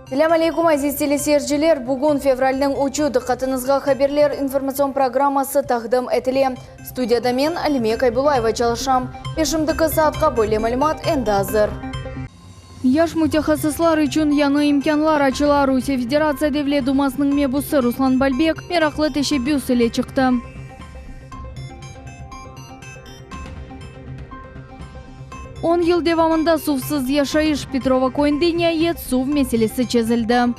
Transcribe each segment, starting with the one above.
Сәлем алейкум, азиз телесерджілер. Бүгін февральның учу дыққатыңызға хаберлер информацион программасы тақдым әтіле. Студияда мен Алиме Кайбулаева çalışам. Пешімдікі саатқа бөле мәлімат әнді азыр. Яш мутехасыслар үшін яңы имканлар ачыла. Русия Федерация Девлет Думасының мебусы Руслан Бальбек мерақлы тешебюс іле чықты. 10 yıl devamında suvsuz yaşayış Petrova Koyun'da nihayet suv meselesi çözüldü.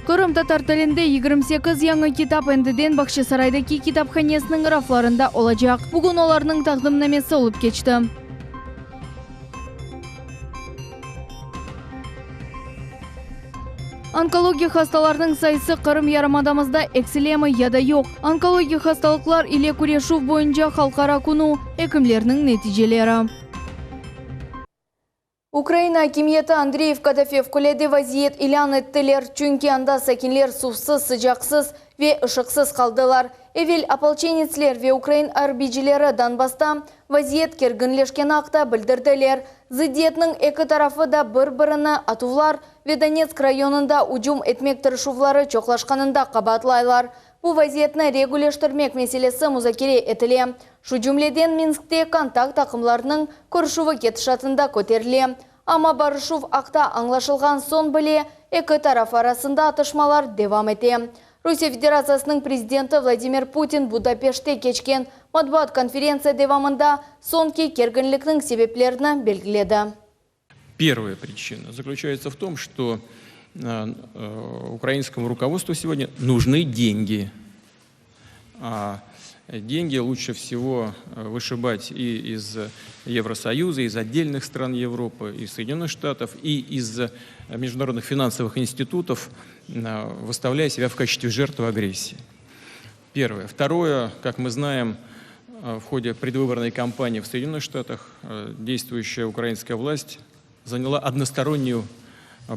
Kırım Tatar tilinde 28 yangi kitap endiden Bakşısaray'daki kitapxanesinin raflarında olacak. Bugün onlarının taqdimnamesi olup geçti. Onkologiya hastalarının sayısı Kırım Yarımadamızda eksilemi ya da yok. Onkologiya hastalıklar ile kureşuv boyunca halkara kunu hekimlerinin neticeleri. Ukrayna hakimiyeti Andreyevkada fevkalade vaziyet ilan ettiler. Çünkü anda sakinler suvsuz, sıcaksız ve ışıksız kaldılar. Evvel apalçenetsler ve Ukrayn arbicileri Donbass'ta vaziyet kerginleşken akta bildirdiler. Ziddiyetinin iki tarafı da bir-birini atuvlar ve Donetsk rayonunda ucum etmek tırışuvları çoğlaşkanında qabatlaylar. Bu vaziyetini regulleştirmek meselesi muzakere etile. Şu cümleden Minsk'te kontak takımlarının kurşuvu ketişatında koterile. Ama barışuv akta anlaşılgan son bile iki taraf arasında atışmalar devam ete. Rusya Federasyasının prezidenti Vladimir Putin Budapest'te geçken matbuat konferensiya devamında sonki kerginlikning sebeplerini belgiledi. Первая причина заключается в том, что украинскому руководству сегодня нужны деньги. Деньги лучше всего вышибать и из Евросоюза, из отдельных стран Европы, из Соединенных Штатов, и из международных финансовых институтов, выставляя себя в качестве жертвы агрессии. Первое. Второе, как мы знаем, в ходе предвыборной кампании в Соединенных Штатах действующая украинская власть заняла одностороннюю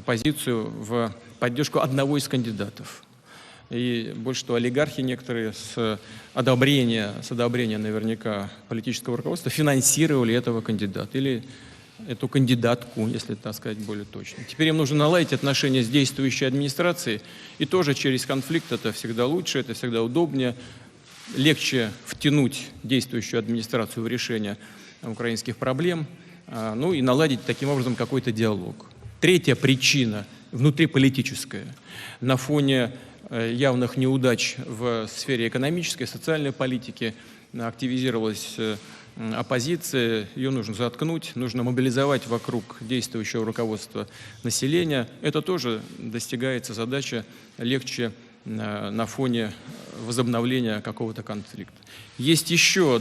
позицию в поддержку одного из кандидатов. И больше того, олигархи некоторые с одобрения наверняка политического руководства финансировали этого кандидата или эту кандидатку, если так сказать более точно. Теперь им нужно наладить отношения с действующей администрацией, и тоже через конфликт это всегда лучше, это всегда удобнее, легче втянуть действующую администрацию в решение украинских проблем, ну и наладить таким образом какой-то диалог. Третья причина внутриполитическая. На фоне явных неудач в сфере экономической, социальной политики активизировалась оппозиция, ее нужно заткнуть, нужно мобилизовать вокруг действующего руководства населения. Это тоже достигается задача легче на фоне возобновления какого-то конфликта. Есть еще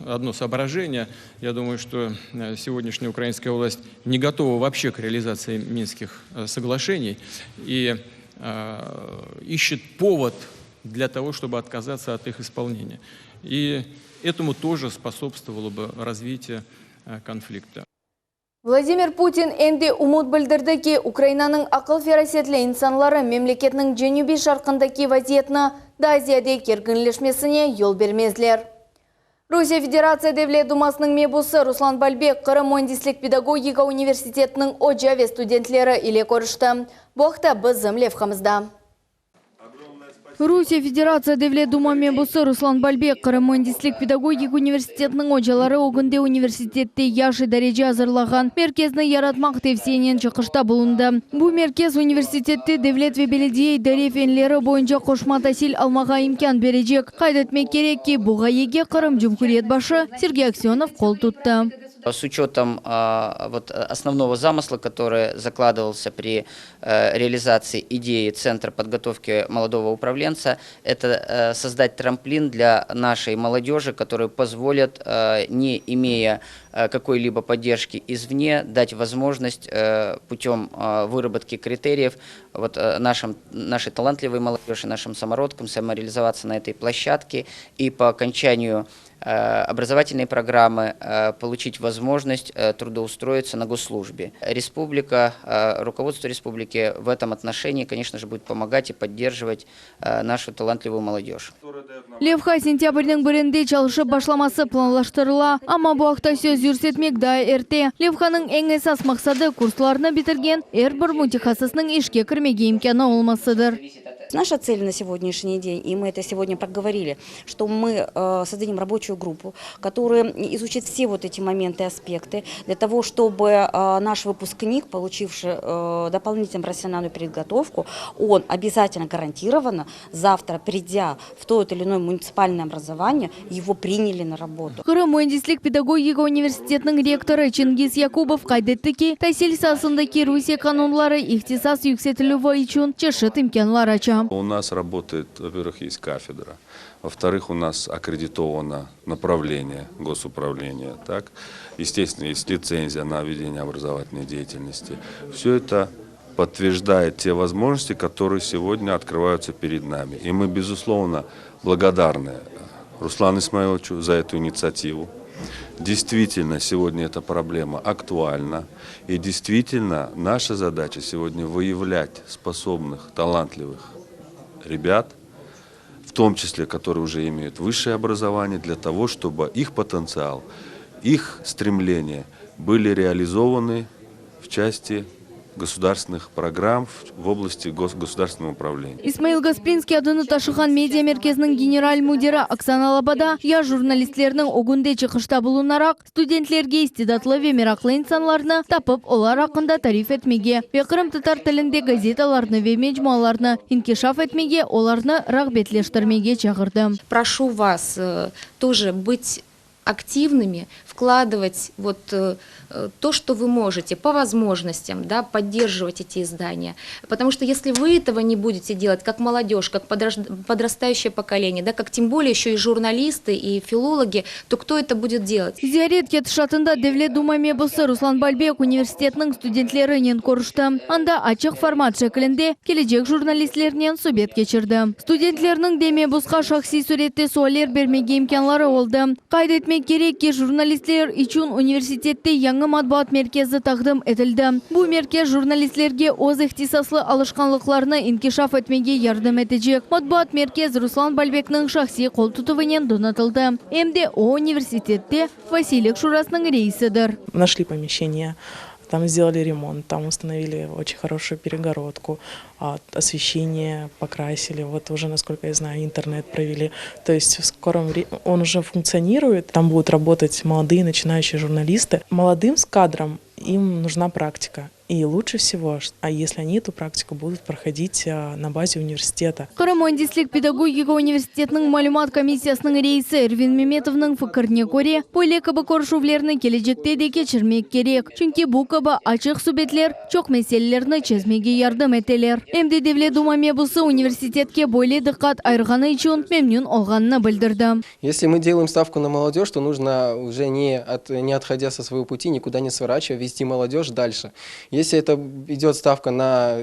одно соображение. Я думаю, что сегодняшняя украинская власть не готова вообще к реализации Минских соглашений и ищет повод для того, чтобы отказаться от их исполнения. И этому тоже способствовало бы развитие конфликта. Владимир Путин энди умут bildirdi ki Ukraynaның ақыл ферасетлі инсанлары мемлекетінің Женюби шарқындaki вазиетні да зияде кергінлешмесіне yol бермезлер. Rusya Federatsiya Devlet Dumasының мебусы Руслан Бальбек Кырым Mühendislik Pedagogika Universitetінің оджаве студентлері ile көрішті. Бұқта біз зімлевқамызда. Rusya Federatsiya Devlet Duma мебусы Руслан Бальбек Кырым Mühendislik Pedagogika Universitetінің оджалары оғынде университетте яшы дәреже азырлаған меркезні яратмақ тевсенен чықышта болынды. Бұл меркез университетте Devlet ve Belediye idare fenleri бойынша қошма тәсіл алмаға имкан бережек. Қайдетмек керек ки бұға еге Кырым Жұмхуриет башы Сергей Аксенов қол тұтты. С учетом основного замысла, который закладывался при реализации идеи Центра подготовки молодого управленца, это создать трамплин для нашей молодежи, который позволит, не имея какой-либо поддержки извне, дать возможность путем выработки критериев нашей талантливой молодежи, нашим самородкам самореализоваться на этой площадке и по окончанию образовательные программы, получить возможность трудоустроиться на госслужбе. Республика, руководство республики в этом отношении, конечно же, будет помогать и поддерживать нашу талантливую молодежь. Левха сентябрьнің бірінде çalışып башламасы планлаштырыла, ама bu haqta söz yürsetmek daha erте. Levhaның eң esas мақсады курсларны бітірген әрбір мутихассысның ішке кірмеге имканы olmasıdır. Наша цель на сегодняшний день, и мы это сегодня проговорили, что мы создадим рабочую группу, которая изучит все вот эти моменты, аспекты, для того, чтобы наш выпускник, получивший дополнительную профессиональную подготовку, он обязательно гарантированно завтра, придя в то или иное муниципальное образование, его приняли на работу. Кырым Mühendislik Pedagogika университетінің ректоры Чингиз Якубов қайдетті ки, тәсел сасындaki Русия канунлары ихтисас yüksетілуі үшін чешет имканлар ача. У нас работает, во-первых, есть кафедра, во-вторых, у нас аккредитовано направление госуправления, так? Естественно, есть лицензия на ведение образовательной деятельности. Все это подтверждает те возможности, которые сегодня открываются перед нами. И мы, безусловно, благодарны Руслану Исмаиловичу за эту инициативу. Действительно, сегодня эта проблема актуальна. И действительно, наша задача сегодня выявлять способных, талантливых ребят, в том числе, которые уже имеют высшее образование, для того, чтобы их потенциал, их стремления были реализованы в части государственных программ в области государственного управления. Исмаил Гаспринский адыны ташыған медиа мерkezінің генераль мудирі Оксана Лабада, я журналистлерінің огунде чықышта болунарақ, студентлерге истидатлы ве мерақлы инсанларны тапып, олар ақында тариф етмеге, векірім татар тілінде газеталарны ве меджмуаларны инкишаф етмеге, оларны рағбетлештірмеге чағырды. Прошу вас тоже быть активными, вкладывать вот то, что вы можете, по возможностям, да, поддерживать эти издания. Потому что если вы этого не будете делать, как молодежь, как подрастающее поколение, да, как тем более еще и журналисты, и филологи, то кто это будет делать? Зиярет кетішатында Девлет Дума мебусы Руслан Бальбек университетінің студенттерінен көрішті. Анда ачық формат шекілінде кележек журналистлерінен субет кечірді. Студенттерінің де мебусқа шақси суретте суалер бермеге имканлары олды. Қайда етмек керек ки журналистлер үшін университетте яңы матбуат меркезі тақдым етілді. Бұл меркез журналистлерге оз ихтисаслы алышқанлықларны инкишаф етмеге ярдым етежек. Матбуат меркез Руслан Бальбекнің шақси қол тұтывынен донатылды. Әмде о университетте Василик Шурасның рейсідір. Нашли помещение, там сделали ремонт, там установили очень хорошую перегородку, освещение покрасили, вот уже, насколько я знаю, интернет провели. То есть в скором времени он уже функционирует, там будут работать молодые начинающие журналисты. Молодым с кадром им нужна практика. И лучше всего, а если они эту практику будут проходить на базе университета. Кырым Mühendislik Pedagogika университетінің мәлімат комиссиясының рейсі Эрвин Меметовның фікіріне көре, пойле кібі көршувлерні кележекте де кечірмек керек. Чүнки бұл кібі ачық субетлер чоқ мәселелерні чезмеге ярдым етелер. Әмді Девлет Дума мебусы университетке бойле дыққат айырғаны үшін мемнун олғанны білдірді. Если мы делаем ставку на молодежь, то нужно уже не отходя со своего пути, никуда не сворачивая, вести молодежь дальше. Если это идет ставка на,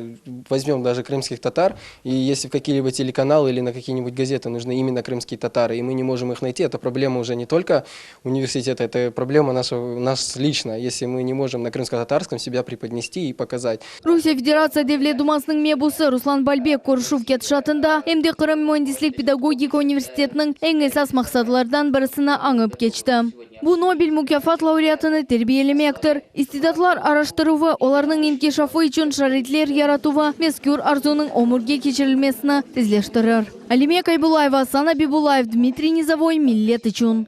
возьмем даже крымских татар, и если в какие-либо телеканалы или на какие-нибудь газеты нужны именно крымские татары, и мы не можем их найти, это проблема уже не только университета, это проблема нас лично, если мы не можем на крымско-татарском себя преподнести и показать. Русия Федерация Девлет Думасының мебусы Руслан Бальбек көршув кетішатында, әмде Кырым Mühendislik Pedagogika университетінің ең esas мақсатлардан бірісіні аңып кечті. Бұл Нобель мукафат лауреатыны тербиелемектір. Истидатлар араштырувы, оларның инкишафы үшін шаритлер яратувы, мескюр арзуның омурге кечірілмесіні тізлештірір. Алимия Кайбулаева, Сана Бибулаев, Дмитрий Низовой, Миллет үшін.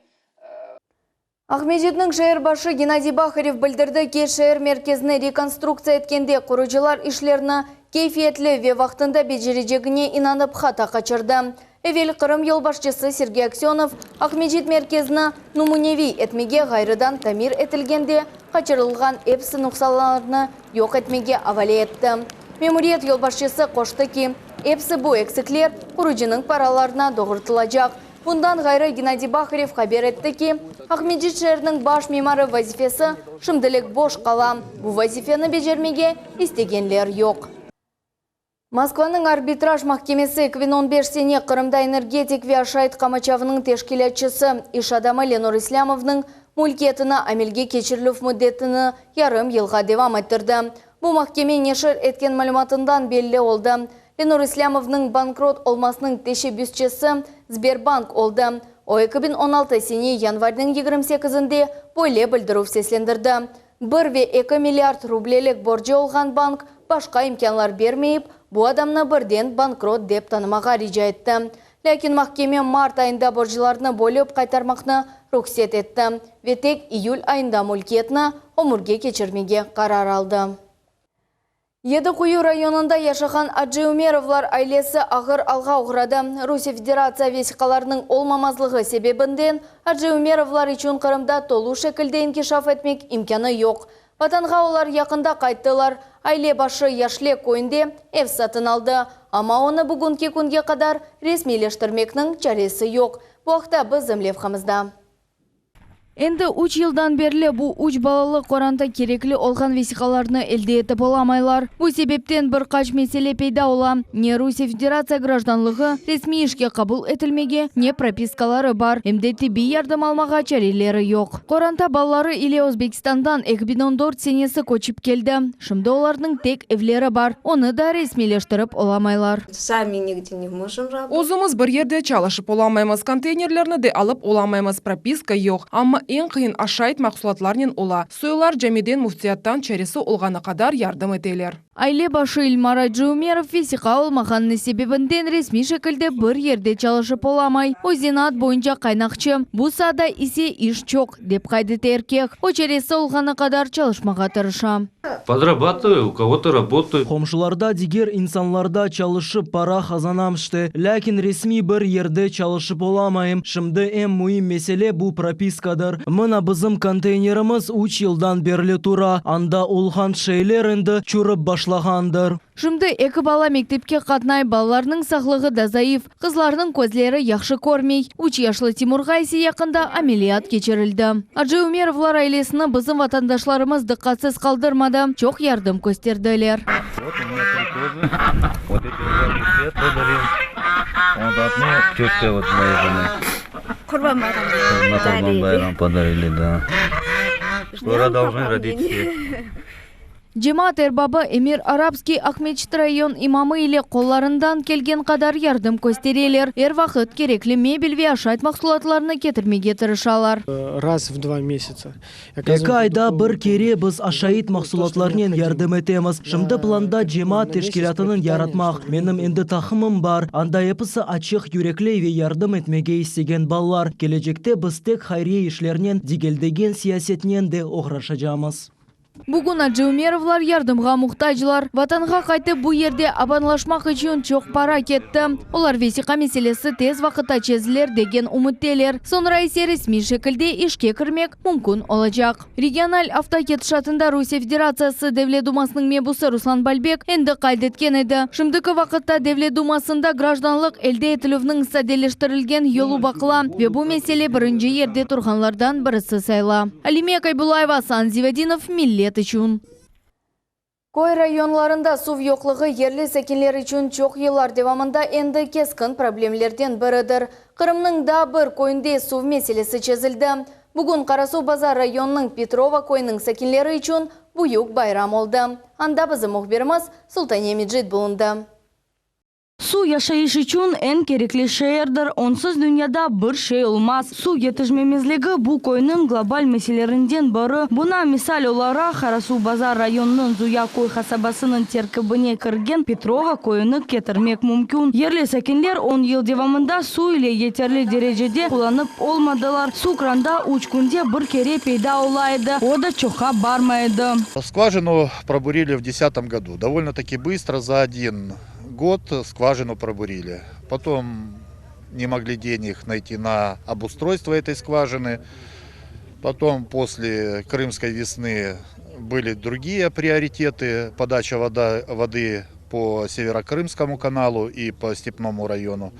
Ахмежетнің шәйір башы Геннадий Бахарев білдірді ке шәйір мерkezіне реконструкция еткенде құрыжылар ішлеріні кейфиетлі ве вақтында бежережегіне инанып хата қачырды. Эвел Кырым елбашчысы Сергей Аксенов Ахмежет мерkezіне нумуневи етмеге ғайрыдан тамир етілгенде қачырылған эпсі нұқсаларыны йоқ етмеге авале етті. Мемуриет елбашчысы қошты ки, эпсі бұ эксіклер құрыжының параларына доғыртылажақ. Bundan gayrı Геннадий Бахарев haber etdi ki, Ахмежет şehrinin baş mimarı vazifesi şimdilik boş kalan. Bu vazifeni becermege istegenler yok. Москваның арбитраж махкемесі 2015 сене Қырымда энергетик ве Ашайт Камачавының тешкелетчісі иш адамы Ленур Ислямовның мулкетіні амелге кечіріліп мүддетіні ярым елға девам еттірді. Бұл махкеме нешір еткен мәліматындан белі олды. Ленур Ислямовның банкрот олмасының тешебүсчесі Сбербанк олды. O 2016 сене январьның 28-інде бойле білдіру сеслендірді. 1,2 миллиард рублелік боржы олған банк башқа имканлар бермейіп, бұл адамны бірден банкрот деп танымаға рижа етті. Ләкин махкеме март айында боржыларыны бөліп қайтармақны рұқсет етті. Ветек июль айында мулкетіні омурге кечірмеге қарар алды. Едіқұйы районында яшаған Аджи Умеровлар айлесі ағыр алға ұғырады. Русия Федерация весиқаларының олмамазлығы себебінден Аджи Умеровлар үшін Қырымда толу шекілде инкишаф етмек имканы жоқ. Ватанға олар яқында қайттылар. Айле башы яшле көйінде эв сатын алды. Ама оны бүгінгі күнге қадар ресмейлештірмекнің чаресі жоқ. Бұл вақытта біз зімлевқамызда. Енді 3 жылдан берлі бұл 3 балалы қоранта кереклі олған весиқаларыны әлде етіп оламайлар. Бұл себептен бір қаш меселе пейда ола. Не Русия Федерация гражданлығы ресми ішке қабыл етілмеге, не пропискалары бар. Емдеті бей ярдым алмаға чарелері жоқ. Қоранта балалары иле Өзбекстандан 2014 сенесі көчіп келді. Шымды олардың тек евлері бар. Оны да ресмилештіріп оламайлар. Сами нигде не можем работать. Озымыз бір ерде чалышып оламаймыз, контейнерлерні де алып оламаймыз, прописка жоқ. Амма ең қиын Ашайт мақсулатларнен ола. Сойлар жәмеден муфтияттан чәресі олғаны қадар ярдым етелер. Айле башы Ильмар Аджи Умеров весиқа олмағанны себебінден ресми шекілде бір ерде чалышып оламай. Өзенат бойынша қайнақчы. Бұл сада исе иш чоқ деп қайдеті еркек. О чәресі олғаны қадар чалышмаға тырыша. Подрабатываю, у кого-то работаю. Комшыларда дигер инсанларда чалышып пара хазанамшты. Ләкин ресми бір ерде чалышып оламайым. Шымды эм муим меселе бұл пропискадыр. Мына бізім контейнеріміз 3 жылдан берлі тура. Анда олған шейлерінді чурып башлағандыр. Шымды екі бала мектепке қатнай, балаларының сақлығы да заиф. Қызларының көзлері яқшы көрмей. 3 яшлы Тимурғайсы яқында амелият кечірілді. Аджи Умеровлар айлесіні бізім ватандашларымыз дыққатсыз қалдырмады. Чоқ ярдым көстерділер. Вот у меня тоже. Вот эти уже подарил. Вот одну тетка вот моей жены. Курбан Байрам. На Курбан Байрам подарили, да. Скоро должны родить все. Жемаат эрбабы Эмир Арабский Ахмечит район имамы иле қолларындан келген қадар ярдым көстерелер. Эр вақыт керекли мебель ве Ашайт мақсулатларыны кетірмеге тырышалар. Раз в 2 месяца. Екі айда бір кере біз Ашайт мақсулатларынан ярдым етеміз. Шымды планда жемаат тешкелатынын яратмақ. Менің енді тақымым бар. Анда епісі ачық юреклей ве ярдым етмеге істеген баллар. Келечекте біз тек хайрия ішлерінен, дигелдеген сиясетінен де оғрашажамыз. Бүгін Аджи Умеровлар ярдымға мұқтажылар. Ватанға қайтып бұл ерде абанлашмақ үшін чоқ пара кетті. Олар весиқа меселесі тез вақытта чезілер деген үміттелер. Сонра есе ресми шекілде ішке кірмек мүмкін олacak. Региональ автокетшатында Русия Федерациясы Девлет Думасының мебусы Руслан Бальбек енді қайдеткен еді. Шымдықы вақытта Девлет Думасында гражданлық әлде етілівнің сәделештірілген елу бақыла. Ве бұл меселе бірінші ерде тұрғанлардан бірісі сайла. Алимия Кайбулаева, Сан Зивадинов, Миллет үшін. Кой районларында сув yoqlығы ерлі сәкенлер үшін чоқ елар девамында енді кескін проблемлерден бірідір. Қырымның да бір койынде сув меселесі чезілді. Бүгін Қарасу базар районның Петрова койының сәкенлері үшін бұйық байрам олды. Анда бізім мұхберіміз Султания Меджид болынды. Су яшайыш үшін ән кереклі шеердір, онсыз дүнияда бір шей олмаз. Су етішмемезлігі бұл койның глобаль меселерінден бары. Бұна мисал олара Қарасу базар районның Зуя кой хасабасының теркібіне кірген Петрова койыны кетірмек мүмкін. Ерлі сәкенлер 10 ел девамында су или етерлі дережеде қоланып олмадылар. Су кранда 3 күнде бір кере пейда олайды, ода чоқа бармайды. Скважину пробурили в 2010 году. Довольно-таки быстро, за 1 год скважину пробурили. Потом не могли денег найти на обустройство этой скважины. Потом после Крымской весны были другие приоритеты. Подача воды по Северокрымскому каналу и по Степному району.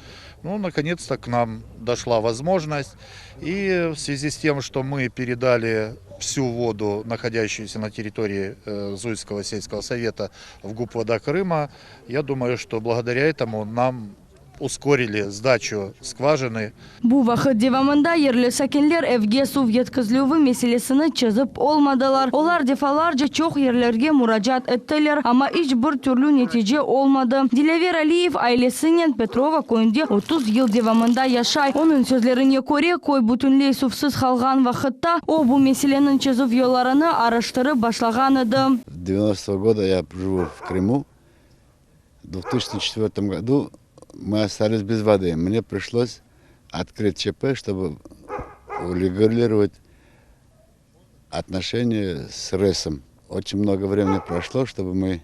Ну, наконец-то к нам дошла возможность. И в связи с тем, что мы передали всю воду, находящуюся на территории Зуйского сельского совета в ГУП «Вода Крыма». Я думаю, что благодаря этому нам ускорили сдачу скважины. Бу вакыт дивамында ерле сәкенләр evге су yetkizilүе мәсьәлесен чыгып олмадылар. Олар дефаларча чок ерләргә мураҗат иттеләр, әмма һич бер төрле нәтиҗә olmadı. Диләвер Алиев аилесеннән Петрова көндә 30 ел дивамында яшай. Оның сүзләренә күрә, көй бөтенләй сусыз калган вакытта о бу мәсьәленең чыгып юлларını араштырып башлаган иде. С 90-го года я живу в Крыму. В 2004 году мы остались без воды. Мне пришлось открыть ЧП, чтобы урегулировать отношения с РЭСом. Очень много времени прошло, чтобы мы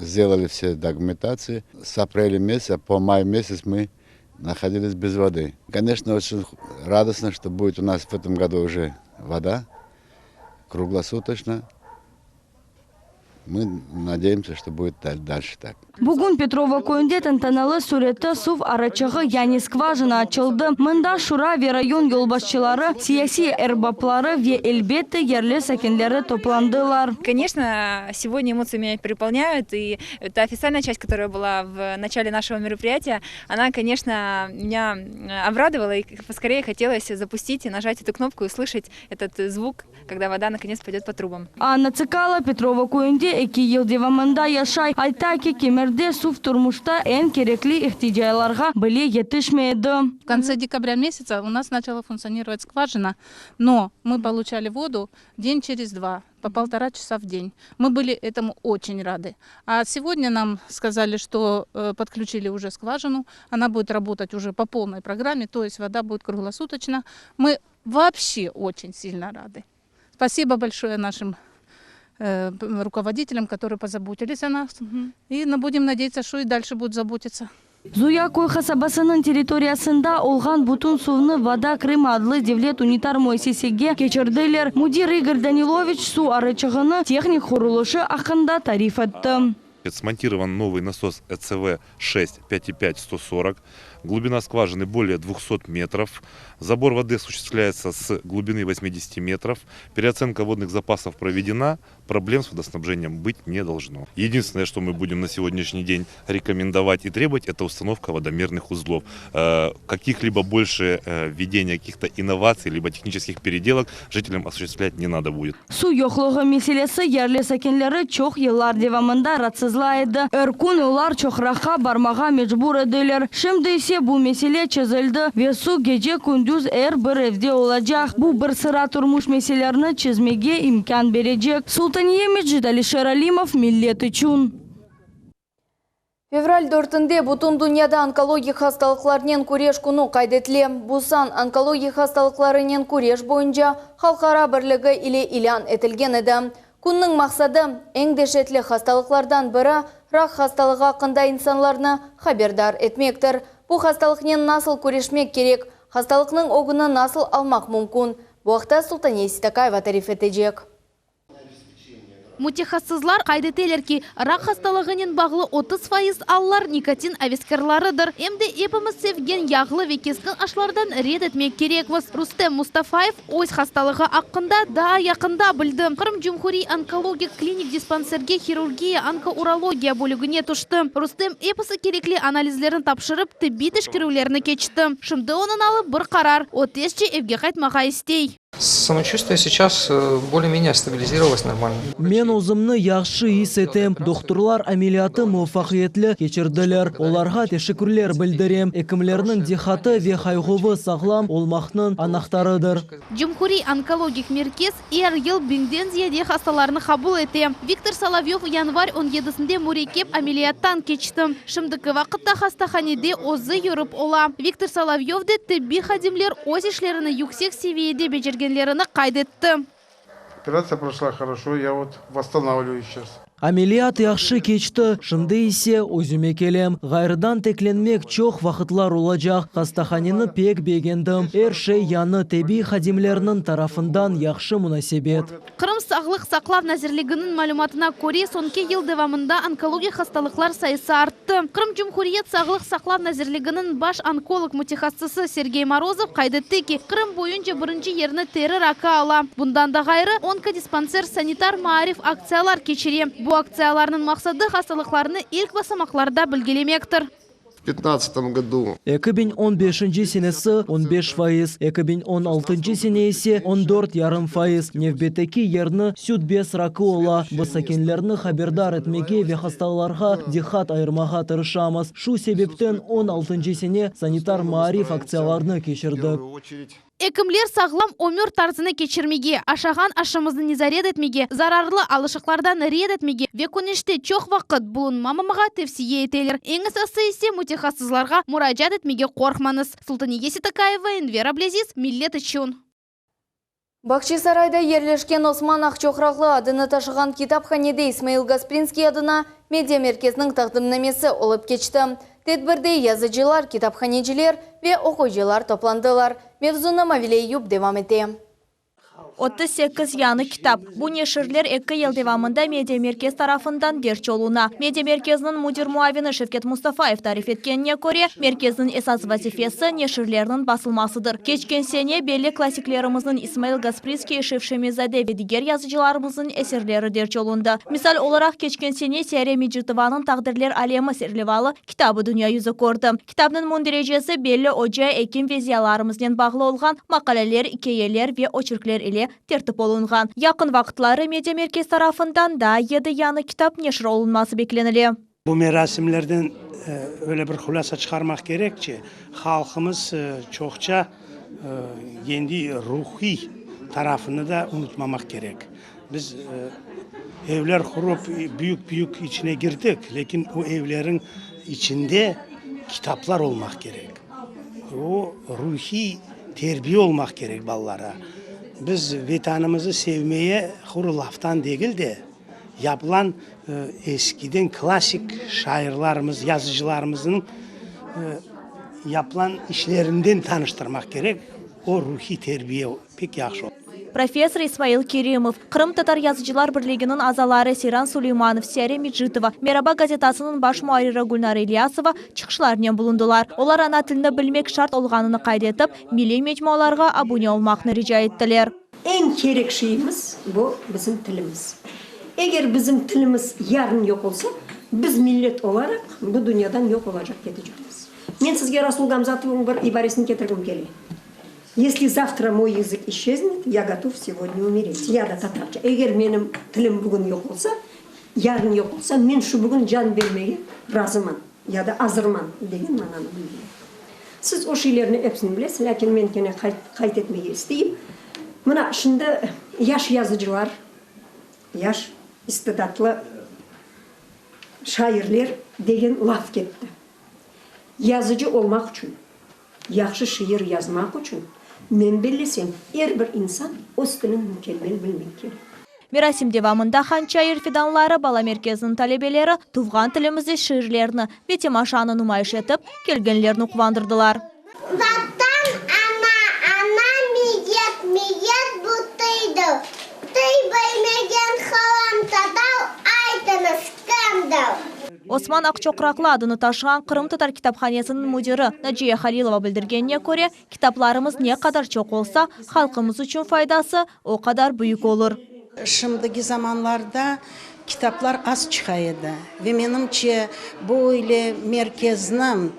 сделали все документации. С апреля месяца по май месяц мы находились без воды. Конечно, очень радостно, что будет у нас в этом году уже вода круглосуточно. Мы надеемся, что будет дальше так. Бүгін Петрова көйінде тантаналы суретті сув арачығы яғни скважина açıldı. Мында Шура ve район yolbaşçıları, siyasi эрбаплары ve elbette yerli sakinleri toplandılar. Конечно, сегодня эмоции меня переполняют, и та официальная часть, которая была в начале нашего мероприятия, она, конечно, меня обрадовала, и поскорее хотелось запустить и нажать эту кнопку и услышать этот звук, когда вода наконец пойдет по трубам. Анна Цикала Петрова көйінде 2 yıl devamında yaşay. Ayta ki kemerde сув турмушта en gerekli ihtiyaçlarga bile yetişmedi. В конце декабря месяца у нас начала функционировать скважина, но мы получали воду день через два, по 1,5 часа в день. Мы были этому очень рады. А сегодня нам сказали, что подключили уже скважину, она будет работать уже по полной программе, то есть вода будет круглосуточно. Мы вообще очень сильно рады. Спасибо большое нашим руководителям, которые позаботились о нас. И будем надеяться, что и дальше будут заботиться. Зуякой хасабасының территориясында олған бутун сувны «Вода Крым» адлы девлет унитар муэссесеге кечердилер. Мудир Игорь Данилович су арычығыны техник құрылышы ақында тариф етті. Смонтирован новый насос ЭЦВ 6 5,5 140. Глубина скважины более 200 метров. Забор воды осуществляется с глубины 80 метров. Переоценка водных запасов проведена. Проблем с водоснабжением быть не должно. Единственное, что мы будем на сегодняшний день рекомендовать и требовать, это установка водомерных узлов. Каких-либо больше введения каких-то инноваций, либо технических переделок жителям осуществлять не надо будет. Су yoxluğu meselesi yerli sakinleri çok yıllar devamında rahatsızlaydı. Erkun ular çoxrağa barmağa mecbur edilir. Şimdi ise bu mesele çözüldü ve su gece gündüz bir evde olacak. Bu bir sıra turmuş meselelerini çözmeye imkan verecek. Sultaniye Mecid Alişer Alimov, Millet üçün. Fevral 4-nde butun dünyada onkologiya hastalıklarının kureş kunu kaydetli. Busan onkologiya hastalıklarının kureş boyunca halkara birligi ile ilan etilgen edi. Kunning maqsadi eng dehshatli hastalıklardan biri rak hastalığı hakkında insanlarını haberdar etmektir. Bu hastalıkның nasıl kureşmek gerek, hastalıkның ogını nasıl almak mümkün? Bu haqda Sultaniye Sitakaeva tarif edecek. Мутехассызлар кайдетелер ки, рак хасталыгынын баглы 30% аллар никотин авескарларыдыр. Эмде эпimiz sevgen яглы ve keskin ашлардан ред etmek керекбиз. Рустем Мустафаев өз хасталыгы акында да якында билди. Кырым Жумхурий онкологик клиник диспансерге хирургия, онкоурология бөлүгүнө тушты. Рустем эпisi керекли анализлерин тапшырып, тибби тешкирүүлөрүнө кечти. Шымды онун алып bir карар, о тезче evге кайтмага истей. Самочувствие сейчас более-менее стабилизировалось нормально. Мен өзімні яхшы his etем. Докторлар әмелияты муаффақиятлы кечирдилер. Оларға тешекүрлер билдирем. Экимлернин дихаты ve хайгувы саглам олмaqның анахтарыдыр. Жумхурий онкологик меркез ел биңден зияде хасталарны кабул эте. Виктор Соловьев январь 17-нде мурекеп амелияттан кечти. Шымдыкы вакытта хастаханеде озы юрып ола. Виктор Соловьев де тибби хадимлер өз ишлерини юксек севиеде бежергенлерини кайдетти. Операция прошла хорошо, я вот восстанавливаюсь сейчас. Амелият яхшы кечті, шынды есе өзіме келем. Ғайырдан текленмек чоқ вақытлар олажақ. Хастаханені пек бегендім. Әршей яны теби хадимлерінің тарафындан яхшы мунасебет. Қырым сағлық сақлав нәзірлігінің мәлуматына көре, сонке ел девамында онкология хасталықлар сайысы артты. Қырым Жұмхуриет сағлық сақлав нәзірлігінің баш онколог мутехассысы Сергей Морозов қайдетті ки, Қырым бойынша бірінші ерні тері рака ала. Бұндан да ғайры онкодиспансер санитар маариф акциялар кечере. Бұл акцияларының мақсады хасталықларыны ilk басамақларда білгелемектір. В 2015 году 2015 senesi 15%, 2016 sene ise 14,5%. Nevbeteki yerini süt bes rakı ola. Bu sakinlerini haberdar etmege ve hastalarga dikkat ayırmaga tırışamız. Şu sebepten 16 sene sanitar marif aksiyalarını geçirdik. Ekimler sağlam ömür tarzını geçirmege, aşağan aşımızı nizariyet etmege, zararlı alışıklardan riyet etmege ve konuşte çok vakit bulunmamamaga tavsiye eteler. En asası ise mutaxassislarga müracaat etmege korkmanız. Sultaniye Ситакаева, Enver Ablaziz, millet için. Бақчисарайда ерлешкен Осман Ақчоқрақлы адыны ташыған китапханеде Исмаил Гаспринский адына медиа мерkezінің тақдымнамесі олып кечті. Тедбірде yazıcılar, kitaphaneciler ve okuyucular toplandılar. Mevzuna Mavile Юб devam etti. 38 yanı kitap. Bu neşirler 2 yıl devamında Media Merkez tarafından derç oluna. Media Merkezinin müdür muavini Şevket Mustafaev tarif etkenine göre, merkezin esas vazifesi neşirlerinin basılmasıdır. Geçken sene belli klasiklerimizin İsmail Gasprinski, Şevşemizade ve diğer yazıcılarımızın eserleri derç olundu. Misal olarak geçken sene Seriya Mecitovanın Taqdirler Alemi serlevalı kitabı dünya yüzü gördü. Kitabın munderecesi belli oca, ekim ve ziyalarımızdan bağlı olan makaleler, hikayeler ve oçurklar ile tertip olungan. Yakın vaktları Media Merkez tarafından da 7 yanı kitap neşir olunması beklenili. Bu merasimlerden öyle bir hulasa çıkarmak gerek ki halkımız çokça kendi ruhi tarafını da unutmamak gerek. Biz evler kurup büyük içine girdik. Lakin o evlerin içinde kitaplar olmak gerek. O ruhi terbiye olmak gerek ballara. Biz vatanımızı sevmeye huru laftan değil de yapılan eskiden klasik şairlarımız, yazıcılarımızın yapılan işlerinden tanıştırmak gerek. O ruhi terbiye pek yaxşı. Profesör İsmail Kerimov, Kırım Tatar Yazıcılar Birliği'nin azaları Siran Süleymanov, Seriya Mecitova, Merhaba gazetasının baş muayiri Gulnar İlyasova çıkışlarından bulundular. Olar ana tilini bilmek şart olganını kaydetip, milli mecmualarga abone olmakını rica ettiler. En gerek şeyimiz bu bizim tilimiz. Eğer bizim tilimiz yarın yok olsa, biz millet olarak bu dünyadan yok olacak gideceğiz. Ben sizge Rasul Gamzatov'un bir ibaresini getirdim geliyor. Если завтра мой язык исчезнет, я готов сегодня умереть. Я да татарча. Егер менің тілім бүгін yok olsa, yarın yok olsa, мен şu бүгін can vermeye razımın. Ya da azırman деген mananı bilgiler. Siz o şeylerini hepsini bilesiniz. Lakin ben gene kayıt etmeyi isteyeyim. Mına şimdi yaş yazıcılar, yaş istidatlı şairler деген laf gitti. Yazıcı olmak için, yaxşı şiir yazmak için, men bilesem, her bir insan öz tilini mükemmel bilmek gerek. Merasim devamında Xançayır fidanları Bala Merkezinin talebeleri Tuvgan tilimizde şiirlerini ve temaşanı numayiş etip, kelgenlerini kuvandırdılar. Vatan ana miyet butuydu. Tüy bilmegen halam tadal, aytınız kamdal. Osman Ақчоқрақлы adını taşıyan Kırım Tatar Kitaphanesi'nin müdürü Naciye Halilova bildirgenine göre kitaplarımız ne kadar çok olsa halkımız için faydası o kadar büyük olur. Şimdiki zamanlarda kitaplar az çıkaydı ve menimce böyle merkezini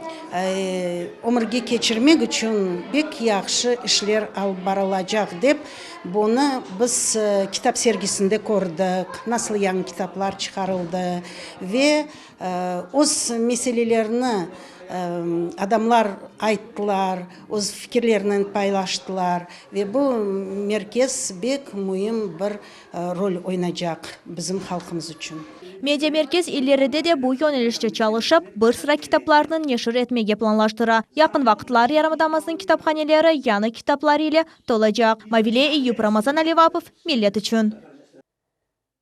ömürge geçirmek için bek yaxşı işler alıp barılacak deyip bunu biz kitap sergisinde gördük. Nasıl yangi kitaplar çıkarıldı ve öz meselelerini adamlar ayttılar, öz fikirlerini paylaştılar ve bu merkez bek mühim bir rol oynayacak bizim halkımız için. Media Merkez illerinde de bu yönelişte çalışıp bir sıra kitaplarını neşir etmeye planlaştıra. Yakın vakitlar Yarımadamızın kitaphaneleri yanı kitaplar ile dolacak. Mavile Eyyub, Ramazan Alivapov, millet için.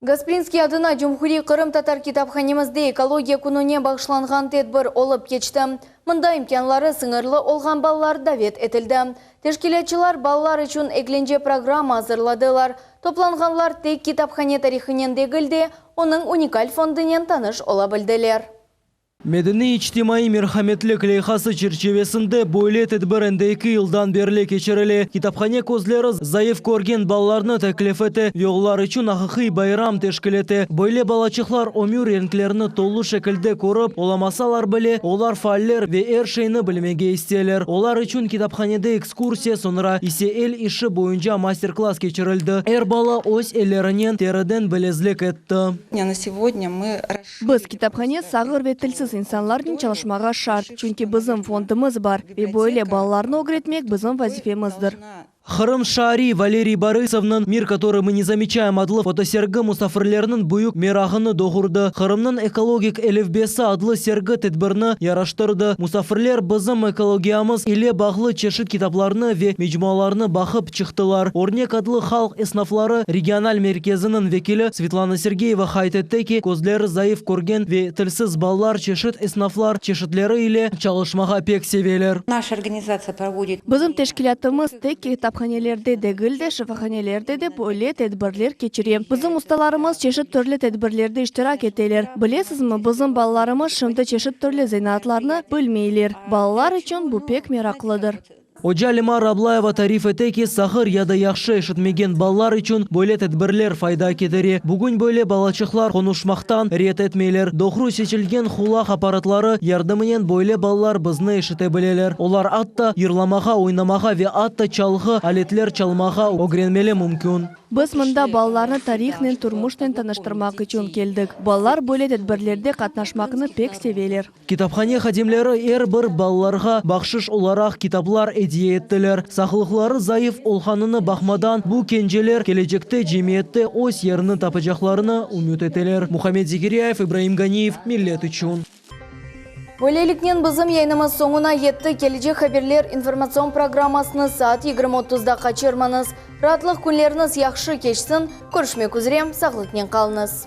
Гаспринский адына Жумхури Кырым татар китапханемізде экология күніне бағышланған тедбір олып кечті. Мында имканлары сыңырлы олған балалар давет етілді. Тешкелетчілар балалар үшін экленже программа азырладылар. Топланғанлар тек китапхане тарихынен дегілде, оның уникаль фондынен таныш ола білділер. Медени ичтимаи мерхаметлик лейхасы черчевесінде бойле тедбірінде 2 йылдан берле кечерілі. Китапхане көзлері зайыф көрген балаларны тәклиф еті, yoğlar үшін ақықи байрам тешкілеті. Бойле балачықлар омюр ренклеріні толу шекілде көріп, оламасалар біле, олар фаллер ве әршейні білмеге істелер. Олар үшін китапханеде экскурсия сонра исе ел іші бойынша мастер-класс кечерілді. Әр бала өз елерінен теріден білезлік етті. На сегодня мы... Біз китапхане сағыр ве тілсіз insanların çalışmağa şart. Çünkü bizim fondumuz var ve böyle балаларны öğretmek bizim vazifemizdir. Хырым Шари Валерий Борисовның «Мир, который мы не замечаем» адлы фотосергі мұсафірлерінің бұйық мерағыны доғырды. Хырымның экологик элевбесі адлы сергі тедбірні яраштырды. Мұсафірлер біздің экологиямыз иле бағлы чешіт китапларны ве мечмуаларны бақып чықтылар. Орнек адлы халық эснафлары региональ мерkezінің векілі Светлана Сергеева хайтеттеки көзлері зайыф көрген ве тілсіз баллар чешіт эснафлар чешітлері иле чалышмаға пек севелер. Наша организация проводит... Bizim teşkilatımız tek kitaphanelerde değil de şifahanelerde de böyle tedbirler geçiriyor. Bizim ustalarımız çeşit türlü tedbirlerde iştirak ettiler. Bilesiniz mi, bizim balalarımız şimdi çeşit türlü zeyinatlarını bilmeyler. Balalar için bu pek meraklıdır. Ожалима Раблаева тариф етеки сахыр яда яхшы ешітмеген баллар үшін бөле тәдбірлер файда кетері. Бүгін бөле балачықлар конушмақтан рет етмейлер. Доғру сечілген хулақ аппаратлары ярдымынен бөле баллар бізні ешіте білелер. Олар атта йырламаға, ойнамаға ве атта чалғы, алетлер чалмаға огренмелі мүмкін. Biz mında ballarını tarixnen turmuşten tanıştırmak için keldik. Ballar böyle tedbirlerde katnaşmakını pek seveler. Kitapхане хадимлері әр бір балларға бақшыш оларақ kitaplar әдие еттілер. Сақлықлары зайыф олханыны бақмадан бұл кенжелер келечекте жемиетте өз ерінің тапыжақларını үміт етелер. Мухаммед Зикиряев, Ибраим Ганиев, Миллет үшін. Бөлелікнен бізім яйнымыз соңына етті. Келечек хаберлер информацион программасыны саат 20:30-да қачырманыз. Ратлық күнлеріңіз яқшы кешсін. Көрішмек үзірем, сақлықнен қалыңыз.